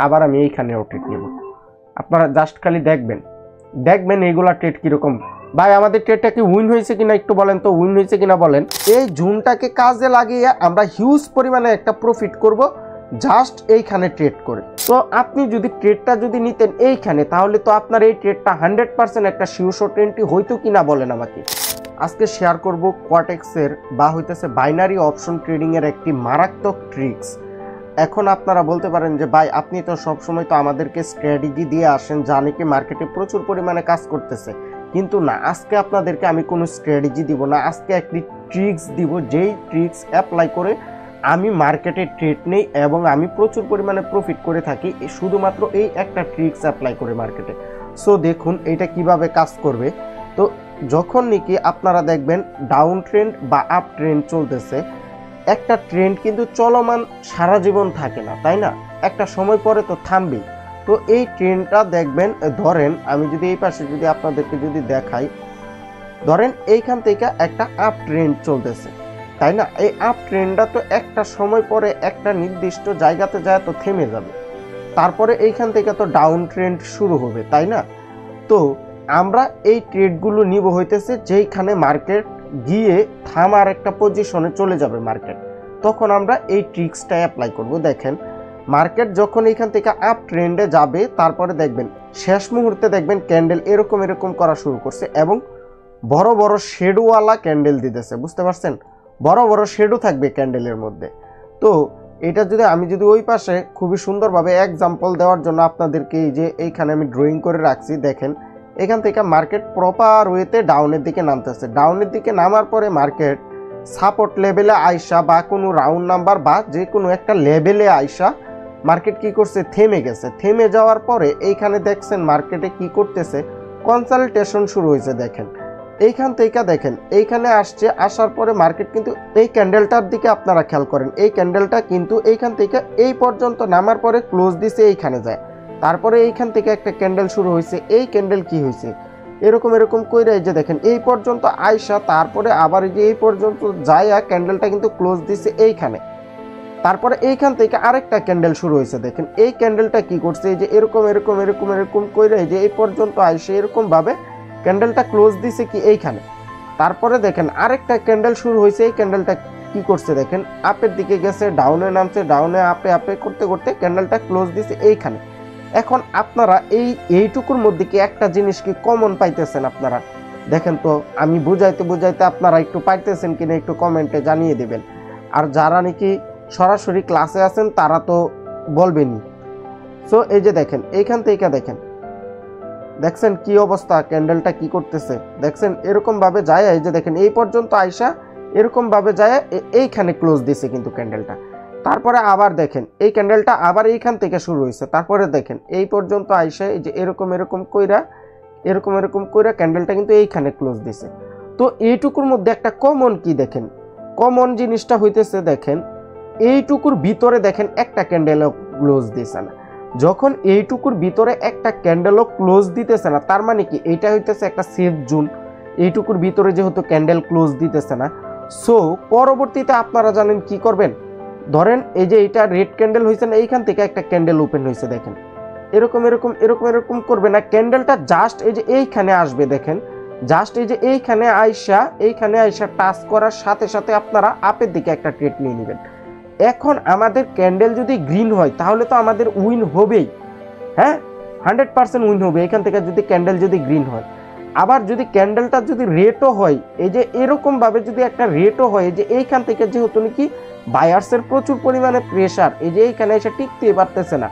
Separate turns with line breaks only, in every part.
আবার আমি এইখানেও ট্রেড নেব। আপনারা জাস্ট খালি দেখবেন এইগুলা ট্রেড কিরকম। ভাই আমাদের ট্রেডটা কি উইন হয়েছে কিনা একটু বলেন তো, উইন হয়েছে কিনা বলেন। এই জুনটাকে কাজে লাগিয়ে আমরা হিউজ পরিমাণে একটা প্রফিট করব জাস্ট এইখানে ট্রেড করে। তো আপনি যদি ট্রেডটা যদি নিতেন এইখানে, তাহলে তো আপনার এই ট্রেডটা 100% একটা শিওর এন্ট্রি হইতো কিনা বলেন আমাকে। আজকে শেয়ার করব কোয়াটেক্সের বা হইতেছে বাইনারি অপশন ট্রেডিং এর একটি মারাত্মক ট্রিক্স। এখন আপনারা বলতে পারেন যে ভাই আপনি তো সবসময় তো আমাদেরকে স্ট্র্যাটেজি দিয়ে আসেন, জানি কি মার্কেটে প্রচুর পরিমাণে কাজ করতেছে, কিন্তু না, আজকে আপনাদেরকে আমি কোনো স্ট্র্যাটেজি দিব না, আজকে একটি ট্রিক্স দিব, যেই ট্রিক্স অ্যাপ্লাই করে আমি মার্কেটে ট্রেড নেই এবং আমি প্রচুর পরিমাণে প্রফিট করে থাকি শুধুমাত্র এই একটা ট্রিক্স অ্যাপ্লাই করে মার্কেটে। সো দেখুন এইটা কিভাবে কাজ করবে। তো যখন নাকি আপনারা দেখবেন ডাউন ট্রেন্ড বা আপ ট্রেন্ড চলতেছে, একটা ট্রেন্ড কিন্তু চলমান সারা জীবন থাকে না, তাই না? একটা সময় পরে তো থামবেই। তো এই ট্রেন্ডটা দেখবেন, ধরেন আমি যদি এই পাশে যদি আপনাদেরকে যদি দেখাই, ধরেন এইখান থেকে একটা আপ ট্রেন্ড চলতেছে, তাই না? এই আপ ট্রেন্ডটা তো একটা সময় পরে একটা নির্দিষ্ট জায়গাতে যায় তো থেমে যাবে, তারপরে এইখান থেকে তো ডাউন ট্রেন্ড শুরু হবে, তাই না? তো আমরা এই ট্রেডগুলো নিব হইতেছে যেইখানে মার্কেট গিয়ে থামার একটা পজিশনে চলে যাবে মার্কেট, তখন আমরা এই ট্রিক্সটা অ্যাপ্লাই করব। দেখেন মার্কেট যখন এইখান থেকে আপ ট্রেন্ডে যাবে, তারপরে দেখবেন শেষ মুহূর্তে দেখবেন ক্যান্ডেল এরকম করা শুরু করছে এবং বড় বড় শেডোওয়ালা ক্যান্ডেল দিতেছে, বুঝতে পারছেন? বড় বড় শেডো থাকবে ক্যান্ডেলের মধ্যে। তো এটা যদি আমি যদি ওই পাশে খুবই সুন্দরভাবে এক্সাম্পল দেওয়ার জন্য আপনাদেরকে এই যে এইখানে আমি ড্রয়িং করে রাখছি, দেখেন এখান থেকে মার্কেট প্রপার ওয়েতে ডাউনের দিকে নামতেছে। ডাউনের দিকে নামার পরে মার্কেট সাপোর্ট লেভেলে আইসা বা কোনো রাউন্ড নাম্বার বা যে কোনো একটা লেভেলে আইসা মার্কেট কি করছে, থেমে গেছে। থেমে যাওয়ার পরে এইখানে দেখছেন মার্কেটে কি করতেছে, কনসালটেশন শুরু হয়েছে। দেখেন এইখান থেকে দেখেন এইখানে আসছে, আসার পরে মার্কেট কিন্তু এই ক্যান্ডেলটার দিকে আপনারা খেয়াল করেন, এই ক্যান্ডেলটা কিন্তু এইখান থেকে এই পর্যন্ত নামার পরে ক্লোজ দিছে, এইখানে যায়। তারপরে এইখান থেকে একটা ক্যান্ডেল শুরু হয়েছে, এই ক্যান্ডেল কি হয়েছে এরকম কইরা এই যে দেখেন এই পর্যন্ত আয়সা, তারপরে আবার এই যে এই পর্যন্ত যায় ক্যান্ডেলটা কিন্তু ক্লোজ দিছে এইখানে। তারপরে এইখান থেকে আরেকটা ক্যান্ডেল শুরু হয়েছে, দেখেন এই ক্যান্ডেলটা কি করছে, এই যে এরকম কইরা এই যে এই পর্যন্ত আইসে এরকম ভাবে ক্যান্ডেলটা ক্লোজ দিছে কি এইখানে। তারপরে দেখেন আরেকটা ক্যান্ডেল শুরু হয়েছে, এই ক্যান্ডেলটা কি করছে দেখেন আপের দিকে গেছে, ডাউনে নামছে, ডাউনে আপে করতে ক্যান্ডেলটা ক্লোজ দিছে এইখানে। এখন আপনারা এইটুকুর মধ্যে কি একটা জিনিস কি কমন পাইতেছেন আপনারা? দেখেন তো, আমি বুঝাইতে আপনারা একটু পাইতেছেন কিনা একটু কমেন্টে জানিয়ে দেবেন। আর যারা নাকি সরাসরি ক্লাসে আছেন তারা তো বলবেনই। সো এই যে দেখেন এইখান থেকে দেখছেন কি অবস্থা, ক্যান্ডেলটা কি করতেছে দেখছেন, এরকম ভাবে যায় এই যে দেখেন এই পর্যন্ত আইসা এরকম ভাবে যায় এইখানে ক্লোজ দিছে কিন্তু ক্যান্ডেলটা। তারপরে আবার দেখেন এই ক্যান্ডেলটা আবার এইখান থেকে শুরু হয়েছে, তারপরে দেখেন এই পর্যন্ত আইসা এই যে এরকম কইরা ক্যান্ডেলটা কিন্তু এইখানে ক্লোজ দিছে। তো এইটুকুর মধ্যে একটা কমন কি দেখেন, কমন জিনিসটা হইতেছে দেখেন এইটুকুর ভিতরে দেখেন একটা ক্যান্ডেলও ক্লোজ দিছে না। যখন এইটুকুর ভিতরে একটা ক্যান্ডেলও ক্লোজ দিতেছে না, তার মানে কি এইটা হইতেছে একটা সেফ জোন। এইটুকুর ভিতরে যেহেতু ক্যান্ডেল ক্লোজ দিতেছে না, সো পরবর্তীতে আপনারা জানেন কি করবেন। ধরেন এই যে এইটা রেড ক্যান্ডেল হয়েছে না, এইখান থেকে একটা ক্যান্ডেল ওপেন হয়েছে, দেখেন এরকম করবে না, ক্যান্ডেলটা জাস্ট এই যে এইখানে আসবে, দেখেন জাস্ট এই যে এইখানে আইসা টাচ করার সাথে সাথে আপনারা আপের দিকে একটা ট্রেড নিয়ে নেবেন। এখন আমাদের ক্যান্ডেল যদি গ্রিন হয় তাহলে তো আমাদের উইন হবেই, হ্যাঁ 100% উইন হবে এখান থেকে যদি ক্যান্ডেল যদি গ্রিন হয়। আবার যদি ক্যান্ডেলটা যদি রেটও হয়, এই যে এরকম ভাবে যদি একটা রেটও হয়, যে এইখান থেকে যেহেতু নাকি বায়ার্সের প্রচুর পরিমাণে প্রেসার, এই যে এইখানে এসে টিকতে পারতেছে না,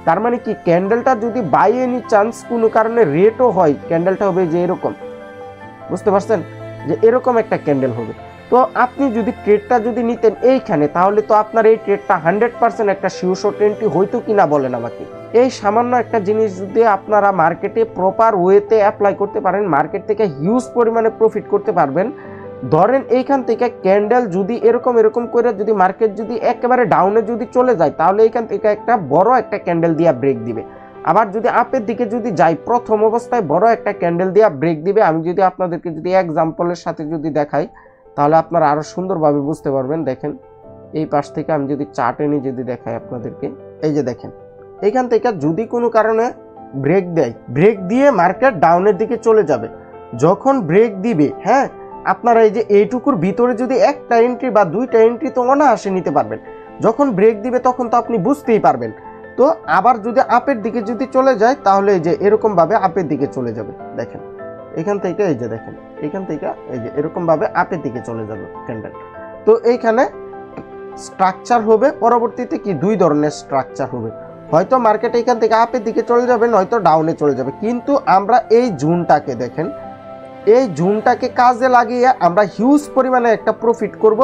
তার মানে কি ক্যান্ডেলটা যদি বাই এনি চান্স কোনো কারণে রেটও হয়, ক্যান্ডেলটা হবে যে এরকম, বুঝতে পারছেন, যে এরকম একটা ক্যান্ডেল হবে। তো আপনি যদি ট্রেডটা যদি নিতেন এইখানে, তাহলে তো আপনার এই ট্রেডটা 100% একটা শিওর এন্ট্রি হইতো কিনা বলেন আমাকে। এই সামান্য একটা জিনিস যদি আপনারা মার্কেটে প্রপার ওয়েতে অ্যাপ্লাই করতে পারেন, মার্কেট থেকে হিউজ পরিমাণে প্রফিট করতে পারবেন। ধরেন এইখান থেকে ক্যান্ডেল যদি এরকম করে যদি মার্কেট যদি একেবারে ডাউনে যদি চলে যায়, তাহলে এইখান থেকে একটা বড় একটা ক্যান্ডেল দিয়া ব্রেক দিবে। আবার যদি আপের দিকে যদি যাই, প্রথম অবস্থায় বড় একটা ক্যান্ডেল দিয়া ব্রেক দিবে। আমি যদি আপনাদেরকে যদি এক্সাম্পলের সাথে যদি দেখাই, তাহলে আপনারা আরো সুন্দরভাবে বুঝতে পারবেন। দেখেন এই পাশ থেকে আমি যদি চার্ট এনে যদি দেখাই আপনাদেরকে, এই যে দেখেন এখান থেকে যদি কোনো কারণে ব্রেক দেয়, ব্রেক দিয়ে মার্কেট ডাউনের দিকে চলে যাবে। যখন ব্রেক দিবে, হ্যাঁ, আপনারা এই যে এইটুকুর ভিতরে যদি একটা এন্ট্রি বা দুইটা এন্ট্রি তো অনায়াসে নিতে পারবেন। যখন ব্রেক দিবে তখন তো আপনি বুঝতেই পারবেন। তো আবার যদি আপের দিকে যদি চলে যায় তাহলে এই যে এরকম ভাবে আপের দিকে চলে যাবে। দেখেন এখান থেকে এই যে দেখেন এখান থেকে এই যে এরকম ভাবে আপের দিকে চলে যাবে ক্যান্ডেল। তো এইখানে স্ট্রাকচার হবে পরবর্তীতে কি দুই ধরনের স্ট্রাকচার হবে, হয়তো মার্কেট এখান থেকে আপের দিকে চলে যাবে, নয়তো ডাউনে চলে যাবে। কিন্তু আমরা এই জোনটাকে দেখেন, এই জোনটাকে কাজে লাগিয়ে আমরা হিউজ পরিমাণে একটা প্রফিট করব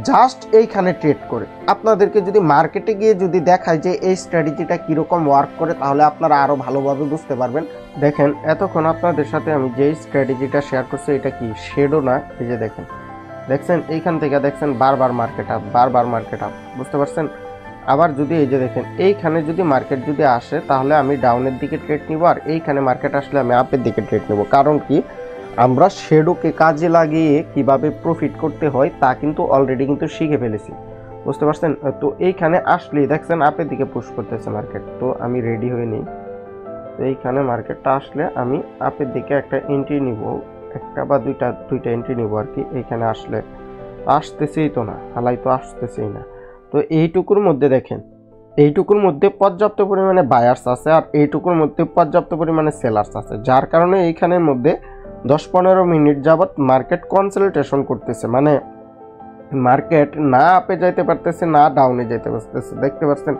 জাস্ট এইখানে ট্রেড করে। আপনাদেরকে যদি মার্কেটে গিয়ে যদি দেখায় যে এই স্ট্র্যাটেজিটা কীরকম ওয়ার্ক করে তাহলে আপনারা আরও ভালোভাবে বুঝতে পারবেন। দেখেন এতক্ষণ আপনাদের সাথে আমি যেই স্ট্র্যাটেজিটা শেয়ার করছি এটা কি শেডো না, এই যে দেখেন দেখছেন এইখান থেকে দেখছেন বারবার মার্কেট আপ, বারবার মার্কেট আপ, বুঝতে পারছেন। আবার যদি এই যে দেখেন এইখানে যদি মার্কেট যদি আসে তাহলে আমি ডাউনের দিকে ট্রেড নিব, আর এইখানে মার্কেট আসলে আমি আপের দিকে ট্রেড নেব। কারণ কি আমরা শেডোকে কাজে লাগিয়ে কিভাবে প্রফিট করতে হয় তা কিন্তু অলরেডি কিন্তু শিখে ফেলেছি, বুঝতে পারছেন। তো এইখানে আসলেই দেখছেন আপের দিকে পুশ করতেছে মার্কেট। তো আমি রেডি হয়ে নিই। তো এইখানে মার্কেটটা আসলে আমি আপের দিকে একটা এন্ট্রি নিব, একটা বা দুইটা এন্ট্রি নিব আর কি। এইখানে আসলে আসতেছেই তো না, হালাই তো আসতেছেই না। তো এইটুকুর মধ্যে দেখেন এইটুকুর মধ্যে পর্যাপ্ত পরিমাণে বায়ার্স আছে আর এইটুকুর মধ্যে পর্যাপ্ত পরিমাণে সেলার্স আছে, যার কারণে এইখানের মধ্যে 10-15 মিনিট যাবৎ মার্কেট কনসলটেশন করতেছে, মানে মার্কেট না আপে যাইতে পারতেছে না ডাউনে যাইতে পারতেছে। দেখতে পাচ্ছেন,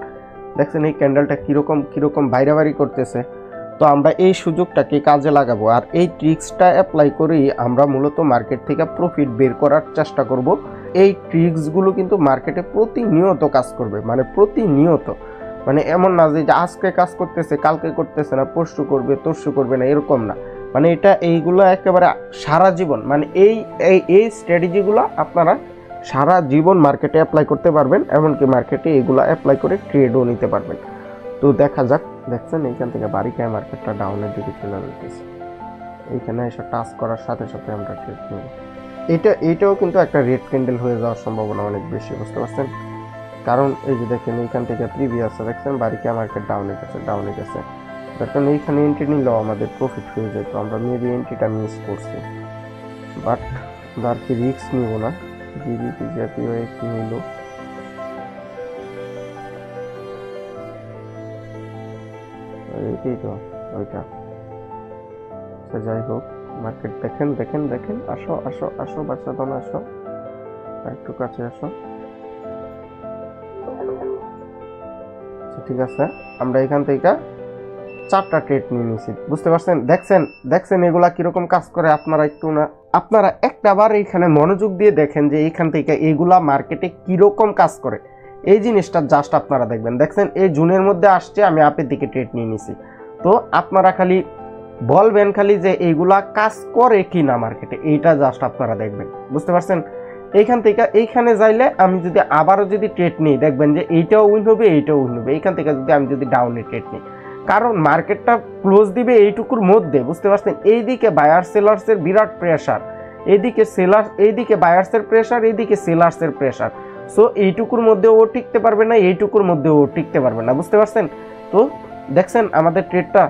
দেখছেন এই ক্যান্ডেলটা কিরকম বাইরাবাড়ি করতেছে। তো আমরা এই সুযোগটাকে কাজে লাগাবো আর এই ট্রিক্সটা অ্যাপ্লাই করেই আমরা মূলত মার্কেট থেকে প্রফিট বের করার চেষ্টা করব। এই ট্রিক্সগুলো কিন্তু মার্কেটে প্রতিনিয়ত কাজ করবে, মানে প্রতিনিয়ত, মানে এমন না যে আজকে কাজ করতেছে কালকে করতেছে না, পরশু করবে তরশু করবে না, এরকম না। মানে এটা এইগুলো একেবারে সারা জীবন, মানে এই স্ট্র্যাটেজিগুলো আপনারা সারা জীবন মার্কেটে অ্যাপ্লাই করতে পারবেন, এমনকি মার্কেটে এগুলো অ্যাপ্লাই করে ট্রেডও নিতে পারবেন। তো দেখা যাক, দেখছেন এইখান থেকে বাড়িকায় মার্কেটটা ডাউনের দিকে চলে যেতেছে। এইখানে এসে টাচ করার সাথে সাথে আমরা ট্রেড নেব। এইটাও কিন্তু একটা রেড ক্যান্ডেল হয়ে যাওয়ার সম্ভাবনা অনেক বেশি, বুঝতে পারছেন। কারণ এই যে দেখেন এইখান থেকে প্রিভিয়াস দেখছেন বাড়িকায় মার্কেট ডাউনে গেছে। কারণ এইখানে এন্ট্রি নিলেও আমাদের প্রফিট হয়ে যেত, আমরা মেবি এন্ট্রিটা মিস করছি, বাট আর কি রিস্ক নিব না। জিবিপি জাতীয় একটি নিল, এইটাই তো ওইটা। যাই হোক, মার্কেট দেখেন আসো বাচ্চা দল আসো, একটু কাছে আসো। ঠিক আছে, আমরা এখান থেকে 4টা ট্রেড নিয়ে নিয়েছি, বুঝতে পারছেন। দেখছেন এগুলা কিরকম কাজ করে। আপনারা একটাবার এইখানে মনোযোগ দিয়ে দেখেন যে এইখান থেকে এগুলা মার্কেটে কিরকম কাজ করে। এই জিনিসটা জাস্ট আপনারা দেখবেন। দেখছেন এই জুনের মধ্যে আসছে, আমি আপের দিকে ট্রেড নিয়ে নিছি। তো আপনারা খালি বলবেন খালি যে এইগুলা কাজ করে কি না মার্কেটে, এইটা জাস্ট আপনারা দেখবেন, বুঝতে পারছেন। এইখান থেকে এইখানে যাইলে আমি যদি আবারও যদি ট্রেড নিই দেখবেন যে এইটাও উইন হবে এইটাও উইন হবে। এইখান থেকে যদি আমি যদি ডাউনে ট্রেড নিই, কারণ মার্কেটটা ক্লোজ দিবে এইটুকুর মধ্যে, বুঝতে পারছেন। এইদিকে বায়ার সেলার্সের বিরাট প্রেসার, এইদিকে বায়ার্সের প্রেসার, এইদিকে সেলার্সের প্রেসার। সো এইটুকুর মধ্যে ও টিকতে পারবে না, এইটুকুর মধ্যে ও টিকতে পারবে না, বুঝতে পারছেন। তো দেখছেন আমাদের ট্রেডটা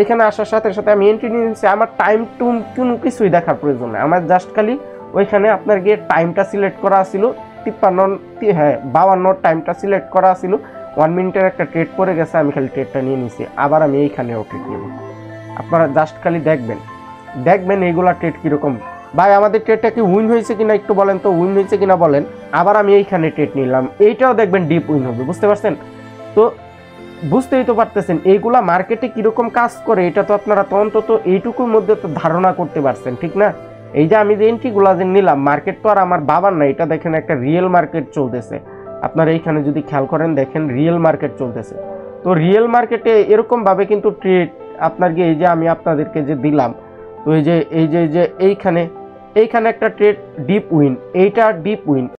এখানে আসার সাথে সাথে আমি এন্ট্রি নিয়ে নিচ্ছি। আমার টাইম টুম কোনো কিছুই দেখার প্রয়োজন নেই, আমার জাস্ট খালি ওইখানে আপনার গিয়ে টাইমটা সিলেক্ট করা ছিল 52 টাইমটা সিলেক্ট করা ছিল। 1 মিনিটের একটা ট্রেড পড়ে গেছে, আমি খালি ট্রেডটা নিয়ে নিছি। আবার আমি এইখানেও ট্রেড নেব। আপনারা জাস্ট খালি দেখবেন এইগুলা ট্রেড কীরকম। ভাই আমাদের ট্রেডটা কি উইন হয়েছে কিনা একটু বলেন তো, উইন হয়েছে কিনা বলেন। আবার আমি এইখানে ট্রেড নিলাম, এইটাও দেখবেন ডিপ উইন হবে, বুঝতে পারছেন। তো বুঝতেই তো পারতেছেন এইগুলা মার্কেটে কিরকম কাজ করে, এটা তো আপনারা তো অন্তত এইটুকুর মধ্যে তো ধারণা করতে পারছেন, ঠিক না। এই যে আমি যে এন্ট্রিগুলা যে নিলাম, মার্কেট তো আর আমার বাবার না, এটা দেখেন একটা রিয়েল মার্কেট চলতেছে। আপনারা এইখানে যদি খেয়াল করেন দেখেন রিয়েল মার্কেট চলতেছে। তো রিয়েল মার্কেটে এরকম ভাবে কিন্তু ট্রেড আপনার এই যে আমি আপনাদেরকে যে দিলাম, তো এই যে এইখানে একটা ট্রেড ডিপ উইন, এইটা ডিপ উইন।